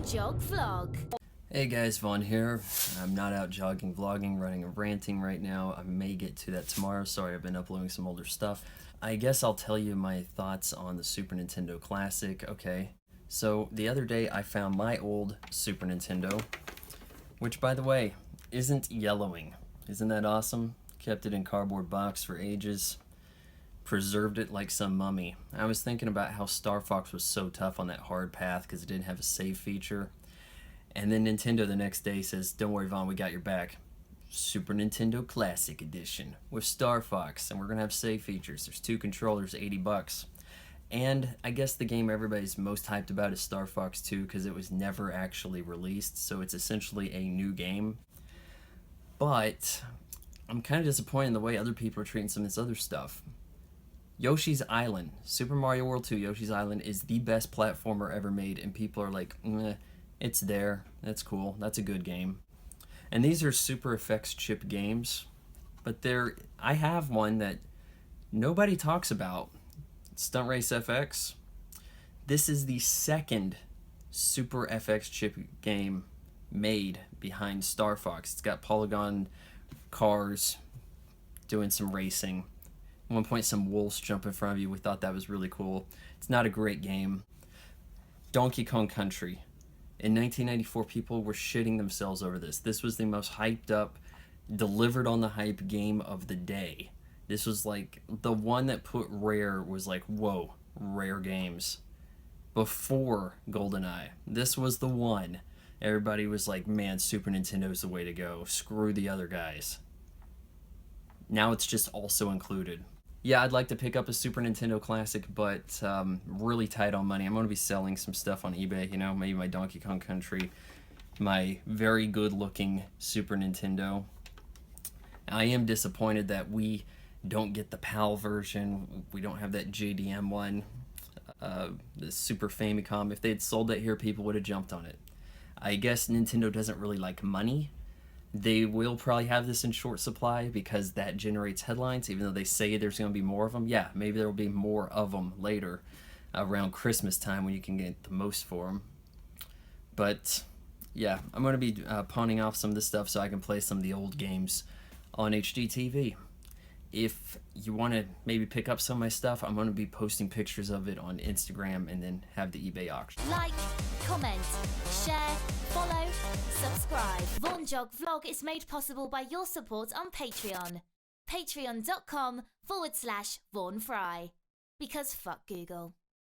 Jog Vlog. Hey guys, Vaughn here. I'm not out jogging, vlogging, running, and ranting right now. I may get to that tomorrow. Sorry, I've been uploading some older stuff. I guess I'll tell you my thoughts on the Super Nintendo Classic. Okay, so the other day I found my old Super Nintendo, which by the way, isn't yellowing. Isn't that awesome? Kept it in cardboard box for ages. Preserved it like some mummy. I was thinking about how Star Fox was so tough on that hard path because it didn't have a save feature. And then Nintendo the next day says, don't worry Vaughn, we got your back. Super Nintendo Classic Edition with Star Fox, and we're gonna have save features. There's 2 controllers, $80. And I guess the game everybody's most hyped about is Star Fox 2 because it was never actually released, so it's essentially a new game. But I'm kind of disappointed in the way other people are treating some of this other stuff. Yoshi's Island, Super Mario World 2 Yoshi's Island is the best platformer ever made, and people are like, it's there, that's cool, that's a good game. And these are Super Effects chip games, but I have one that nobody talks about, Stunt Race FX. This is the second Super FX chip game made behind Star Fox. It's got polygon cars doing some racing. At one point some wolves jump in front of you. We thought that was really cool. It's not a great game. Donkey Kong Country. In 1994, people were shitting themselves over this. This was the most hyped up, delivered on the hype game of the day. This was like the one that put Rare was like, whoa, Rare games. Before GoldenEye. This was the one. Everybody was like, man, Super Nintendo's the way to go. Screw the other guys. Now it's just also included. Yeah, I'd like to pick up a Super Nintendo Classic, but really tight on money. I'm going to be selling some stuff on eBay, you know, maybe my Donkey Kong Country, my very good-looking Super Nintendo. I am disappointed that we don't get the PAL version. We don't have that JDM one, the Super Famicom. If they had sold that here, people would have jumped on it. I guess Nintendo doesn't really like money. They will probably have this in short supply because that generates headlines, even though they say there's going to be more of them. Yeah, maybe there will be more of them later around Christmas time when you can get the most for them. But yeah, I'm going to be pawning off some of this stuff so I can play some of the old games on HD TV. If you want to maybe pick up some of my stuff, I'm going to be posting pictures of it on Instagram and then have the eBay auction. Like, comment, share, follow, subscribe. Vaughn Jog Vlog is made possible by your support on Patreon. Patreon.com/VaughnFry. Because fuck Google.